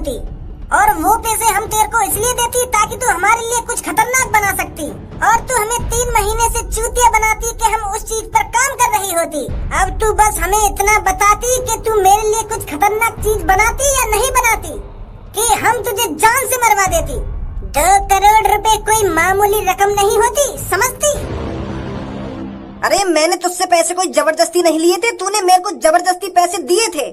देती, और वो पैसे हम तेरे को इसलिए देती ताकि तू हमारे लिए कुछ खतरनाक बना सकती, और तू हमें 3 महीने से चूतिया बनाती कि हम उस चीज पर काम कर रही होती। अब तू बस हमें इतना बताती कि तू मेरे लिए कुछ खतरनाक चीज बनाती या नहीं बनाती, कि हम तुझे जान से मरवा देती। 2 करोड़ रुपए कोई मामूली रकम नहीं होती, समझती? अरे मैंने तुझसे पैसे कोई जबरदस्ती नहीं लिए थे, तूने मेरे को जबरदस्ती पैसे दिए थे।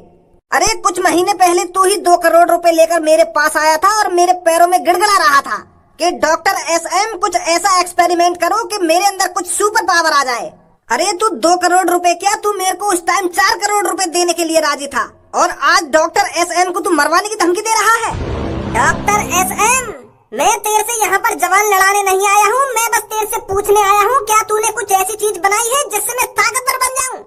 अरे कुछ महीने पहले तू ही 2 करोड़ रुपए लेकर मेरे पास आया था और मेरे पैरों में गिड़गिड़ा रहा था कि डॉक्टर SM कुछ ऐसा एक्सपेरिमेंट करो कि मेरे अंदर कुछ सुपर पावर आ जाए। अरे तू 2 करोड़ रुपए क्या, तू मेरे को उस टाइम 4 करोड़ रुपए देने के लिए राजी था, और आज डॉक्टर SM को तू मरवाने की धमकी दे रहा है। डॉक्टर SM, मैं तेरे से यहाँ पर जवान लड़ाने नहीं आया हूँ, मैं बस तेरे से पूछने आया हूँ क्या तूने कुछ ऐसी चीज बनाई है जिससे मैं ताकतवर बन जाऊँ,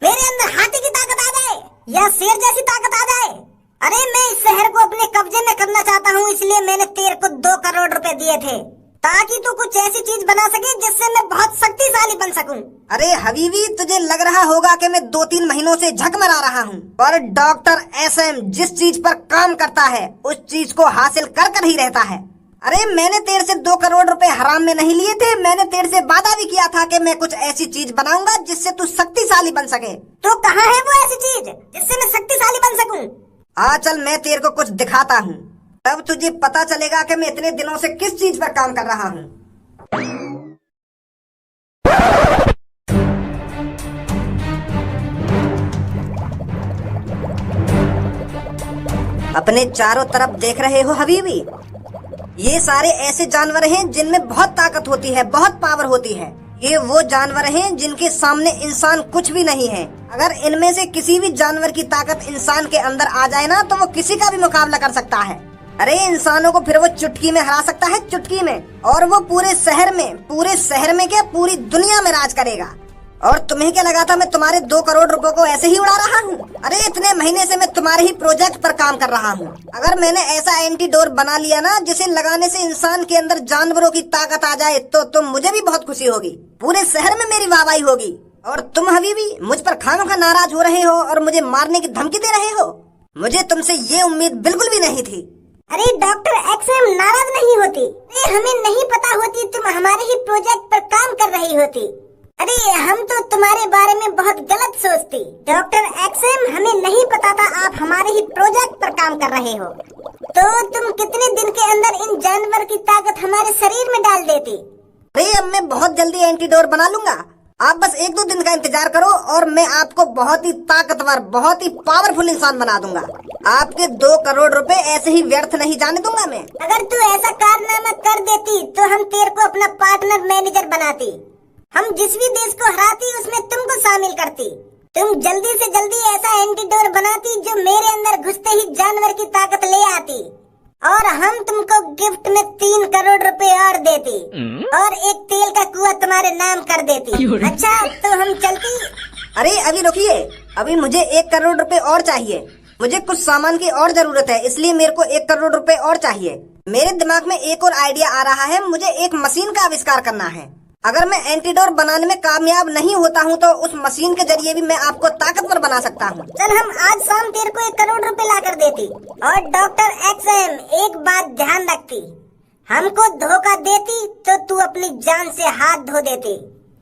मेरे अंदर हाथी की ताकत आ जाए या शेर जैसी ताकत आ जाए। अरे मैं इस शहर को अपने कब्जे में करना चाहता हूँ, इसलिए मैंने तेरे को 2 करोड़ रुपए दिए थे ताकि तू कुछ ऐसी चीज बना सके जिससे मैं बहुत शक्तिशाली बन सकूं। अरे हबीबी, तुझे लग रहा होगा कि मैं 2-3 महीनों से झक मरा रहा हूँ, पर डॉक्टर SM जिस चीज पर काम करता है उस चीज को हासिल कर ही रहता है। अरे मैंने तेरे से 2 करोड़ रुपए हराम में नहीं लिए थे, मैंने तेरे से वादा भी किया था कि मैं कुछ ऐसी चीज बनाऊंगा जिससे तू शक्तिशाली बन सके। तो कहाँ है वो ऐसी चीज जिससे मैं शक्तिशाली बन सकूं? आ चल, मैं तेरे को कुछ दिखाता हूँ, तब तुझे पता चलेगा कि मैं इतने दिनों से किस चीज पर काम कर रहा हूँ। अपने चारों तरफ देख रहे हो हबीबी, ये सारे ऐसे जानवर हैं जिनमें बहुत ताकत होती है, बहुत पावर होती है। ये वो जानवर हैं जिनके सामने इंसान कुछ भी नहीं है। अगर इनमें से किसी भी जानवर की ताकत इंसान के अंदर आ जाए ना, तो वो किसी का भी मुकाबला कर सकता है। अरे इंसानों को फिर वो चुटकी में हरा सकता है, चुटकी में, और वो पूरे शहर में क्या, पूरी दुनिया में राज करेगा। और तुम्हें क्या लगा था मैं तुम्हारे 2 करोड़ रुपए को ऐसे ही उड़ा रहा हूँ? अरे इतने महीने से मैं तुम्हारे ही प्रोजेक्ट पर काम कर रहा हूँ। अगर मैंने ऐसा एंटीडोर बना लिया ना जिसे लगाने से इंसान के अंदर जानवरों की ताकत आ जाए, तो मुझे भी बहुत खुशी होगी, पूरे शहर में मेरी वाहवाही होगी। और तुम हबीबी मुझ पर खामखा नाराज हो रहे हो और मुझे मारने की धमकी दे रहे हो। मुझे तुमसे ये उम्मीद बिल्कुल भी नहीं थी। अरे डॉक्टर XM नाराज नहीं होती, हमें नहीं पता होती तुम हमारे ही प्रोजेक्ट पर काम कर रही होती। अरे हम तो तुम्हारे बारे में बहुत गलत सोचती। डॉक्टर XM, हमें नहीं पता था आप हमारे ही प्रोजेक्ट पर काम कर रहे हो, तो तुम कितने दिन के अंदर इन जानवर की ताकत हमारे शरीर में डाल देती। अरे अब मैं बहुत जल्दी एंटीडोर बना लूंगा, आप बस 1-2 दिन का इंतजार करो और मैं आपको बहुत ही ताकतवर, बहुत ही पावरफुल इंसान बना दूंगा। आपके 2 करोड़ रुपए ऐसे ही व्यर्थ नहीं जाने दूंगा मैं। अगर तू ऐसा कारनामा कर देती तो हम तेरे को अपना पार्टनर मैनेजर बनाती, हम जिस भी देश को हराती उसमें तुमको शामिल करती। तुम जल्दी से जल्दी ऐसा एंटीडोर बनाती जो मेरे अंदर घुसते ही जानवर की ताकत ले आती, और हम तुमको गिफ्ट में 3 करोड़ रुपए और देती, और एक तेल का कुआं तुम्हारे नाम कर देती। अच्छा तो हम चलती? अरे अभी रुकिए, अभी मुझे 1 करोड़ रुपए और चाहिए। मुझे कुछ सामान की और जरूरत है, इसलिए मेरे को 1 करोड़ रुपए और चाहिए। मेरे दिमाग में एक और आइडिया आ रहा है, मुझे एक मशीन का आविष्कार करना है। अगर मैं एंटीडोर बनाने में कामयाब नहीं होता हूँ तो उस मशीन के जरिए भी मैं आपको ताकतवर बना सकता हूँ। चल हम आज शाम तेरे को 1 करोड़ रुपए ला कर देती। और डॉक्टर XM एक बात ध्यान रखती, हमको धोखा देती तो तू अपनी जान से हाथ धो देती।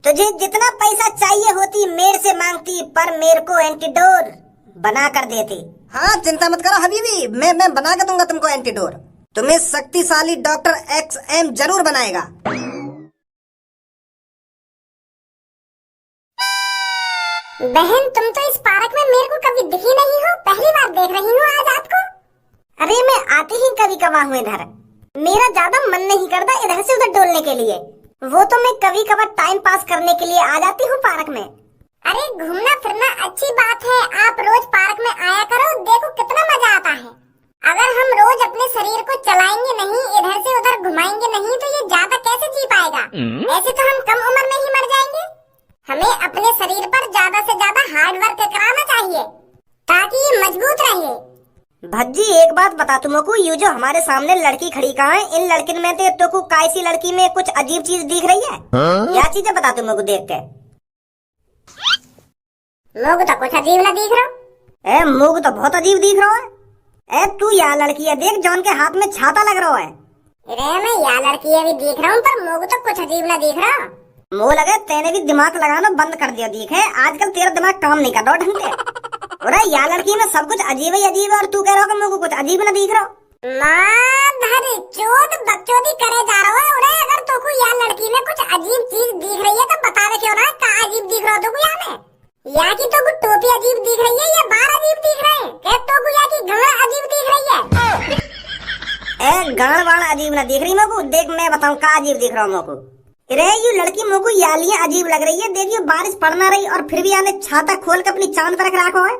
तुझे जितना पैसा चाहिए होती मेरे से मांगती, पर मेरे को एंटीडोर बना कर देती। हाँ चिंता मत करो हबीबी, मैं बना के दूंगा तुमको एंटीडोर। तुम्हें शक्तिशाली डॉक्टर XM जरूर बनाएगा। बहन तुम तो इस पार्क में मेरे को कभी दिखी नहीं हो, पहली बार देख रही हूँ आज आपको। अरे मैं आती ही कभी कभार हूँ इधर, मेरा ज्यादा मन नहीं करता इधर से उधर डोलने के लिए, वो तो मैं कभी कभार टाइम पास करने के लिए आ जाती हूँ पार्क में। अरे घूमना फिरना अच्छी बात है, आप रोज पार्क में आया करो, देखो कितना मजा आता है। अगर हम रोज अपने शरीर को चलाएंगे नहीं, इधर से उधर घुमाएंगे नहीं, तो ये ज्यादा कैसे जी पाएगा? ऐसे तो हम कम उम्र में ही मर जाएंगे। हमें अपने शरीर पर ज्यादा से ज्यादा हार्ड वर्क कराना चाहिए ताकि ये मजबूत रहे। भज्जी एक बात बता तुमको, ये जो हमारे सामने लड़की खड़ी कहाँ है, इन लड़की में तो को कैसी लड़की में कुछ अजीब चीज दिख रही है? क्या चीजें बता तुमको देख के? मुझे तो कुछ अजीब ना दिख रहा। मुझे तो बहुत अजीब दिख रहा है। ए तू या लड़की है, देख जॉन के हाथ में छाता लग रहा है। अरे मैं या लड़की अभी देख रहा हूँ, पर मोगू तो कुछ अजीब ना दिख रहा। मुँह लगे तेने भी दिमाग लगाना बंद कर दिया, देखे आजकल तेरा दिमाग काम नहीं कर रहा ढंग से। अरे या लड़की में सब कुछ अजीब ही अजीब है, और तू कह रहा हो कि कुछ अजीब ना दिख रहा। माधर चोद बकचोदी करे जा रहा है। अरे अगर तुमको या लड़की में कुछ अजीब चीज दिख रही है तो बता दे क्यों ना, क्या अजीब दिख रहा तुमको या में? या की तो टोपी अजीब दिख रही है या बाल अजीब दिख रहे हैं? क्या तुमको या की गंगा अजीब दिख रही है? ए गाड़ वाड़ अजीब ना दिख रही मोको, देख मैं बताऊं का अजीब दिख रहा हूँ मोको। रे यू लड़की मोको यालियां अजीब लग रही है। देखियो बारिश पड़ना रही और फिर भी आने छाता खोल के अपनी चांद पर रख रखो है।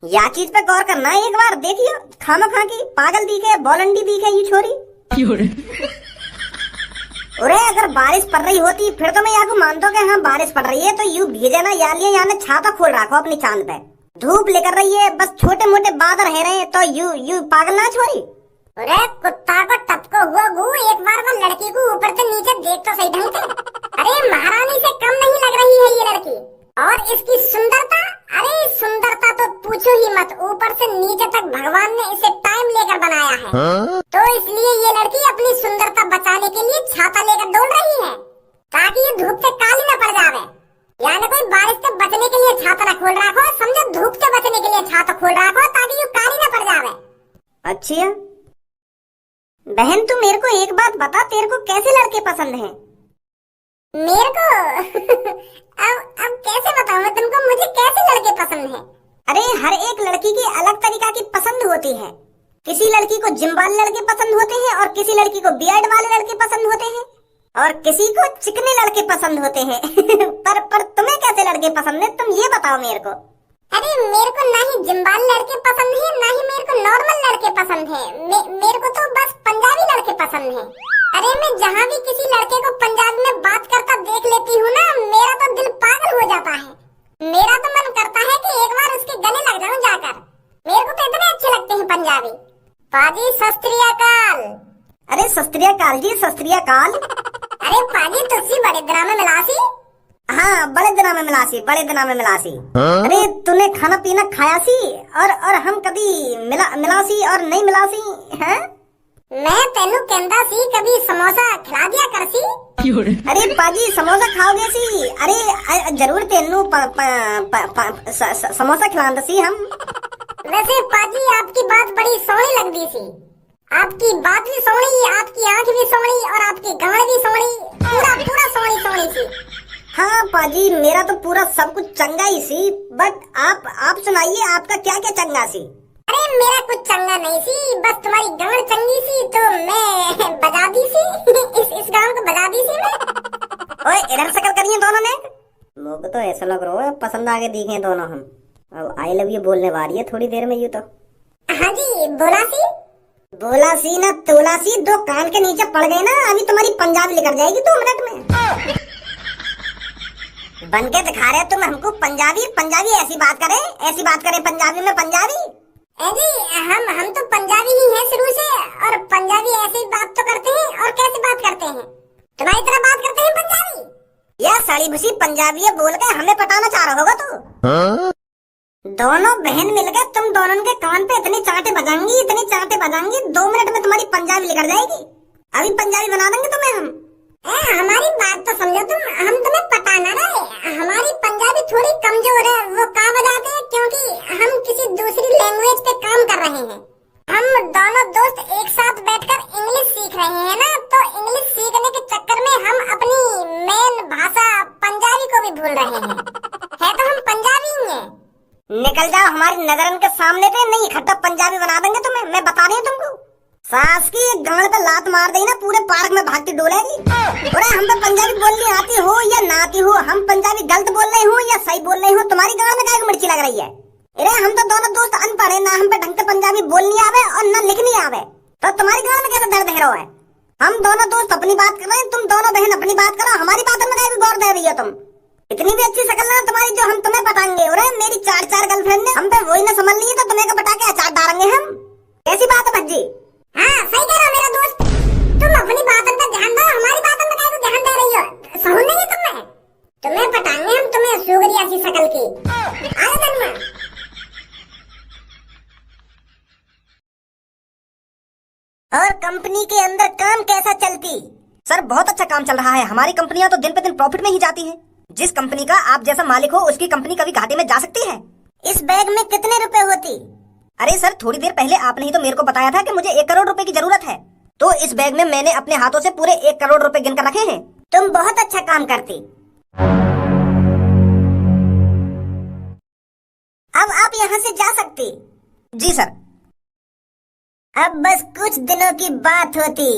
या चीज पे गौर करना है एक बार, देखियो खामा खा की पागल दिखे, बॉलंडी दिखे ये छोरी। अरे अगर बारिश पड़ रही होती फिर तो मैं यहाँ को मानता हूँ कि हाँ बारिश पड़ रही है, तो यू भीजे ना यालियां याने छाता खोल रखो अपनी चांद पे। धूप लेकर रही है, बस छोटे मोटे बादल रह रहे हैं, तो यू पागल ना छोरी। अरे कुत्ता को टपको हुआ गु, एक बार वो लड़की को ऊपर से नीचे देख तो सही ढंग से। अरे महारानी से कम नहीं लग रही है ये लड़की। और इसकी सुंदरता, अरे सुंदरता तो पूछो ही मत, ऊपर से नीचे तक भगवान ने इसे टाइम लेकर बनाया है। तो इसलिए ये लड़की अपनी सुंदरता बचाने के लिए छाता लेकर डोल रही है, ताकि ये धूप से काली न पड़ जावे। यानी कोई बारिश से बचने के लिए छाता न खोल रखो, समझो धूप से बचने के लिए छाता खोल रखो ताकि ये काली न पड़ जावे। अच्छा बहन तू मेरे को एक बात बता, तेरे को कैसे लड़के पसंद हैं? मेरे को अब कैसे बताऊं मैं तुमको, मुझे कैसे लड़के पसंद हैं? अरे हर एक लड़की की अलग तरीका की पसंद होती है। किसी लड़की को जिम वाले लड़के पसंद होते हैं, और किसी लड़की को बियर्ड वाले लड़के पसंद होते हैं, और किसी को चिकने लड़के पसंद होते हैं। पर तुम्हें कैसे लड़के पसंद है, तुम ये बताओ मेरे को। अरे मेरे को ना ही जिम वाले लड़के पसंद है, ना ही मेरे को नॉर्मल लड़के पसंद है। मेरे को तो बस पंजाबी लड़के पसंद है। अरे मैं जहाँ भी किसी लड़के को पंजाबी में बात करता देख लेती हूँ ना, मेरा तो दिल पागल हो जाता है। मेरा तो मन करता है कि एक बार उसके गले लग जाऊं जाकर। मेरे को तो इतने अच्छे लगते हैं पंजाबी। पाजी सत श्री अकाल। अरे सत श्री अकाल जी, सत श्री अकाल। अरे पाजी तुझसे बड़े दिना में मिलासी। हाँ बड़े दिना में मिलासी, बड़े दिना में मिलासी। अरे तूने खाना पीना खाया सी, और हम कभी मिलासी और नहीं मिलासी हैं? मैं तेनू कहंदा सी कभी समोसा खिला दिया कर सी। अरे पाजी समोसा खाओगे सी? अरे जरूर तेनू समोसा खिलांदा सी हम। वैसे पाजी आपकी बात बड़ी सोहनी लगदी सी। आपकी बात भी सोहनी, आपकी आंख भी सोहनी, और आपकी गाड़ भी सोहनी, पूरा सोहनी सी। हाँ पाजी मेरा तो पूरा सब कुछ चंगा ही सी, बट आप सुनाइए आपका क्या क्या चंगा सी? अरे मेरा कुछ चंगा नहीं सी, बस तुम्हारी गाड़ चंगी सी तो मैं बजा दी सी। इस गाँव को बजा दी सी मैं। ओए इधर शक्ल करिए दोनों ने। मुझको तो ऐसा लग रहा है पसंद आके दिखे दोनों हम। अब आई लव यू बोलने वाली है थोड़ी देर में यू तो। हाँ जी बोला सी ना तोला सी, दो कान के नीचे पड़ गए ना, अभी तुम्हारी पंजाबी निकल जाएगी 2 मिनट में। बन के दिखा रहे तुम हमको पंजाबी ऐसी बात करे पंजाबी में पंजाबी। अरे हम तो पंजाबी ही हैं शुरू से, और पंजाबी ऐसे ही बात तो करते हैं। और कैसे बात करते हैं? तुम्हारी तरह बात करते हैं पंजाबी। या साड़ी भूसी पंजाबी बोल के हमें पटाना चाह रहा होगा तू। दोनों बहन मिलकर तुम दोनों के कान पे इतने चांटे बजाएंगी 2 मिनट में तुम्हारी पंजाबी निकल जाएगी। अभी पंजाबी बना देंगे तुम्हें हम। हमारी बात तो समझो तुम, हम तुम्हें पटाना रहे। हमारी पंजाबी थोड़ी कमजोर है, वो का बजाते हैं क्योंकि हम किसी दूसरी लैंग्वेज पे काम कर रहे हैं। हम दोनों दोस्त एक साथ बैठकर इंग्लिश सीख रहे हैं ना, तो इंग्लिश सीखने के चक्कर में हम अपनी मेन भाषा पंजाबी को भी भूल रहे हैं। है तो हम पंजाबी ही हैं। निकल जाओ हमारी नजरन के सामने पे, नहीं इकट्ठा पंजाबी बना देंगे तुम्हें, मैं बता रही हूँ तुमको। सास की गांड पे लात मार देगी ना, पूरे पार्क में भागती डोलेगी। अरे हम पे पंजाबी बोलनी आती हो या ना आती हो, हम पंजाबी गलत बोल रहे हो या सही बोल रहे हो, तुम्हारी गांड में क्या मिर्ची लग रही है? अरे हम तो दोनों दोस्त अनपढ़ है, ना हम पे ढंग से पंजाबी बोलनी आवे और ना लिखनी आवे, तो तुम्हारी गांड में कैसे दर्द है? हम दोनों दोस्त अपनी बात कर रहे हैं, तुम दोनों बहन अपनी बात करो, हमारी बात में क्या गौर दे रही हो तुम? इतनी भी अच्छी शक्ल ना तुम्हारी जो हम तुम्हें पटाएंगे। अरे मेरी 4 गर्लफ्रेंड ने हम पे वही ना समझ ली, तो तुम्हें पटा के अचार डालेंगे हम। ऐसी बात है भज्जी। हाँ सही कह रहा मेरा दोस्त, तुम अपनी बातों पर ध्यान दो, हमारी बातों में क्या ध्यान दे रही हो? सहूल नहीं है तुम्हें पटाएंगे हम, तुम्हें सुगरिया सी शक्ल की। सर बहुत अच्छा काम चल रहा है, हमारी कंपनियां तो दिन पे दिन प्रॉफिट में ही जाती हैं। जिस कंपनी का आप जैसा मालिक हो उसकी कंपनी कभी घाटे में जा सकती है। इस बैग में कितने रुपए होती? अरे सर थोड़ी देर पहले आपने ही तो मेरे को बताया था कि मुझे 1 करोड़ रुपए की जरूरत है, तो इस बैग में मैंने अपने हाथों से पूरे 1 करोड़ रुपए गिनकर रखे हैं। तुम बहुत अच्छा काम करती। अब आप यहाँ से जा सकती। जी सर। अब बस कुछ दिनों की बात होती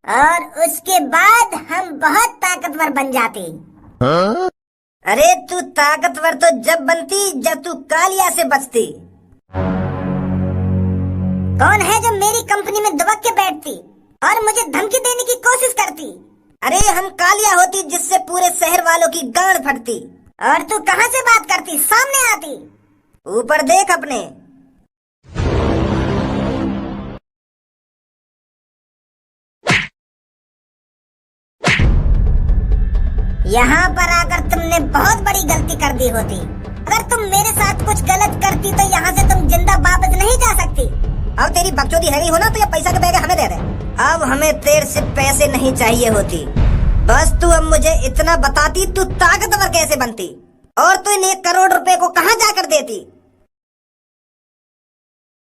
और उसके बाद हम बहुत ताकतवर बन जाते। अरे तू ताकतवर तो जब बनती जब तू कालिया से बचती। कौन है जो मेरी कंपनी में दबक के बैठती और मुझे धमकी देने की कोशिश करती? अरे हम कालिया होती जिससे पूरे शहर वालों की गांड फटती। और तू कहाँ से बात करती? सामने आती। ऊपर देख अपने। यहाँ पर आकर तुमने बहुत बड़ी गलती कर दी होती। अगर तुम मेरे साथ कुछ गलत करती तो यहाँ से तुम जिंदा वापस नहीं जा सकती। अब तेरी बकचोदी है हो ना तो ये पैसा के बैग हमें दे दे। अब हमें तेरे से पैसे नहीं चाहिए होती, बस तू अब मुझे इतना बताती तू ताकतवर कैसे बनती और तू इन 1 करोड़ रुपए को कहाँ जाकर देती।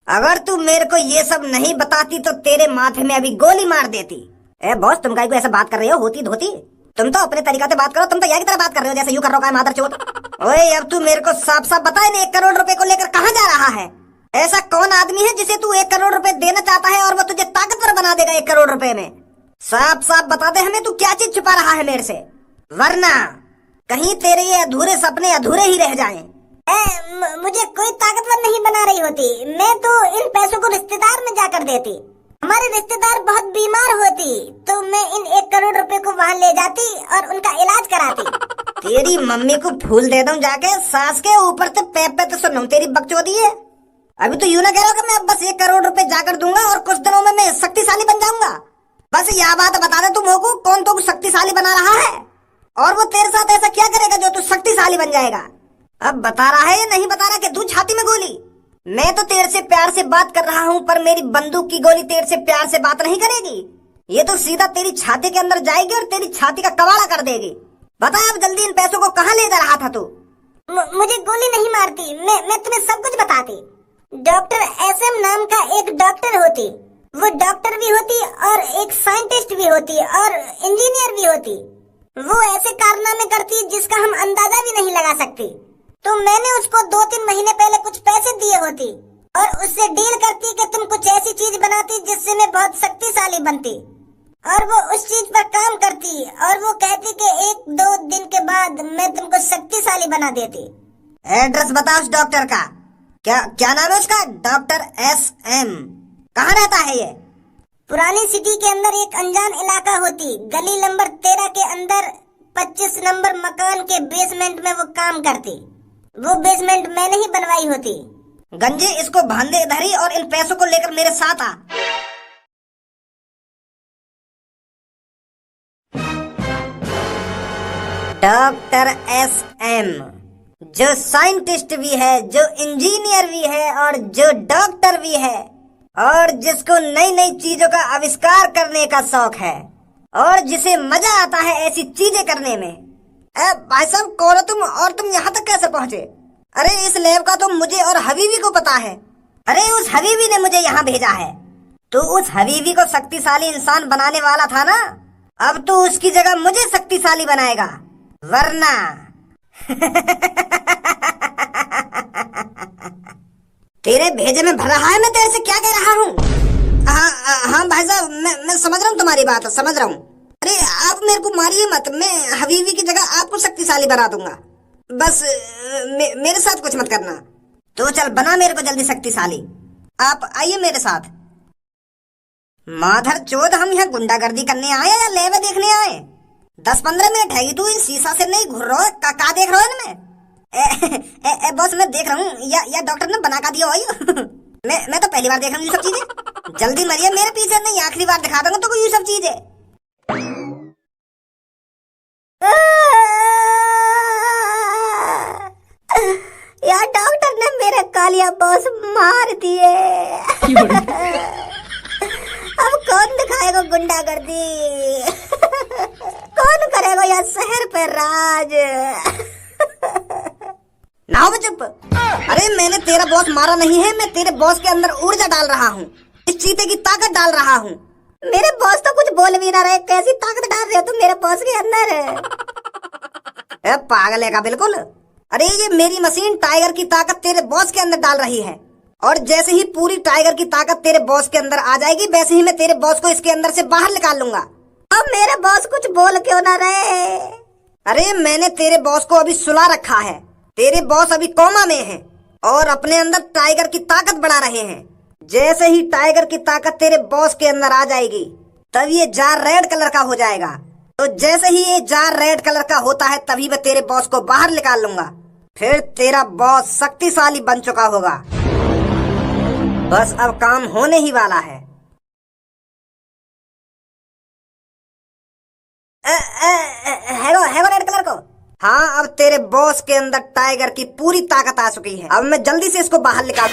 अगर तू मेरे को ये सब नहीं बताती तो तेरे माथे में अभी गोली मार देती। ए बॉस तुम काहे को ऐसा बात कर रहे हो होती धोती? तुम तो अपने तरीका से बात करो, तुम तो यह की तरह बात कर रहे हो जैसे यूं कर रहा है मादर चोत। ओए अब तू मेरे को साफ साफ बता इन 1 करोड़ रुपए को लेकर कहाँ जा रहा है? ऐसा कौन आदमी है जिसे तू 1 करोड़ रुपए देना चाहता है और वो तुझे ताकतवर बना देगा 1 करोड़ रुपए में? साफ साफ बता दे हमें तू क्या चीज छुपा रहा है मेरे से, वरना कहीं तेरे ये अधूरे सपने अधूरे ही रह जाएं। मुझे कोई ताकतवर नहीं बना रही होती, मैं तो इन पैसों को रिश्तेदार में जाकर देती। हमारे रिश्तेदार बहुत बीमार होती तो मैं इन 1 करोड़ रुपए को वहाँ ले जाती और उनका इलाज कराती। तेरी मम्मी को फूल दे दूं जाके सास के ऊपर से पैप पे तो सुनूं तेरी बकचोदी है। अभी तो यूं ना कह रहा कि मैं बस 1 करोड़ रुपए जाकर दूंगा और कुछ दिनों में मैं शक्तिशाली बन जाऊंगा। बस यह बात बता दे तुम को कौन तो शक्तिशाली बना रहा है और वो तेरे साथ ऐसा क्या करेगा जो तू शक्तिशाली बन जाएगा। अब बता रहा है या नहीं बता रहा कि तू छाती में गोली? मैं तो तेरे से प्यार से बात कर रहा हूँ पर मेरी बंदूक की गोली तेरे से प्यार से बात नहीं करेगी। ये तो सीधा तेरी छाती के अंदर जाएगी और तेरी छाती का कबाड़ा कर देगी। बता अब जल्दी इन पैसों को कहाँ ले जा रहा था तू? मुझे गोली नहीं मारती, मैं तुम्हें सब कुछ बताती। डॉक्टर SM नाम का एक डॉक्टर होती, वो डॉक्टर भी होती और एक साइंटिस्ट भी होती और इंजीनियर भी होती। वो ऐसे कारनामे करती जिसका हम अंदाजा भी नहीं लगा सकते। तो मैंने उसको 2-3 महीने पहले कुछ पैसे दिए होती और उससे डील करती कि तुम कुछ ऐसी चीज बनाती जिससे मैं बहुत शक्तिशाली बनती और वो उस चीज पर काम करती और वो कहती कि 1-2 दिन के बाद मैं तुमको शक्तिशाली बना देती। एड्रेस बता उस डॉक्टर का। क्या नाम है उसका? Doctor SM। कहाँ रहता है ये? पुरानी सिटी के अंदर एक अनजान इलाका होती, गली नंबर 13 के अंदर 25 नंबर मकान के बेसमेंट में वो काम करती। वो बेसमेंट मैंने ही बनवाई होती। गंजे इसको बांधे इधर ही और इन पैसों को लेकर मेरे साथ आ। डॉक्टर SM जो साइंटिस्ट भी है, जो इंजीनियर भी है और जो डॉक्टर भी है और जिसको नई नई चीजों का आविष्कार करने का शौक है और जिसे मजा आता है ऐसी चीजें करने में। भाई साहब कौन हो तुम और तुम यहाँ तक कैसे पहुँचे? अरे इस लैब का तो मुझे और हबीबी को पता है। अरे उस हबीबी ने मुझे यहाँ भेजा है। तू उस हबीबी को शक्तिशाली इंसान बनाने वाला था ना, अब तू उसकी जगह मुझे शक्तिशाली बनाएगा, वरना तेरे भेजे में भर रहा है। मैं तेरे से क्या कह रहा हूँ? हाँ भाई साहब मैं समझ रहा हूँ तुम्हारी बात, समझ रहा हूँ। अरे आप मेरे को मारिए मत, मैं हबीबी की जगह आपको शक्तिशाली बना दूंगा। बस मेरे साथ कुछ मत करना। तो चल बना मेरे को जल्दी शक्तिशाली। आप आइए मेरे साथ। माधर चोद हम यहाँ गुंडागर्दी करने आए या लेवे देखने आए? 10-15 मिनट है तू इन शीशा से नहीं घूर रहा है, का देख रहा है इनमें? बॉस मैं देख रहा हूँ या डॉक्टर ने बना का दिया हो। मैं तो पहली बार देख रहा हूँ ये सब चीजें। जल्दी मरिए मेरे पीछे, नहीं आखिरी बार दिखा दूंगा तो कोई ये सब चीजें। यार डॉक्टर ने मेरे कालिया बॉस मार दिए। अब कौन दिखाएगा गुंडागर्दी? पे राज। ना हो चुप। अरे मैंने तेरा बॉस मारा नहीं है, मैं तेरे बॉस के अंदर ऊर्जा डाल रहा हूँ, इस चीते की ताकत डाल रहा हूँ। मेरे बॉस तो कुछ बोल भी ना रहे, कैसी ताकत डाल रहे हो तुम मेरे बॉस के अंदर? पागल है का बिल्कुल। अरे ये मेरी मशीन टाइगर की ताकत तेरे बॉस के अंदर डाल रही है, और जैसे ही पूरी टाइगर की ताकत तेरे बॉस के अंदर आ जाएगी, वैसे ही मैं तेरे बॉस को इसके अंदर से बाहर निकाल लूंगा। अब मेरे बॉस कुछ बोल क्यों ना रहे? अरे मैंने तेरे बॉस को अभी सुला रखा है, तेरे बॉस अभी कोमा में हैं और अपने अंदर टाइगर की ताकत बढ़ा रहे हैं। जैसे ही टाइगर की ताकत तेरे बॉस के अंदर आ जाएगी, तब ये जार रेड कलर का हो जाएगा। तो जैसे ही ये जार रेड कलर का होता है, तभी मैं तेरे बॉस को बाहर निकाल लूंगा। फिर तेरा बॉस शक्तिशाली बन चुका होगा। बस अब काम होने ही वाला है। है रेड कलर को? हाँ, अब तेरे बॉस के अंदर टाइगर की पूरी ताकत आ चुकी है। अब मैं जल्दी से इसको बाहर निकाल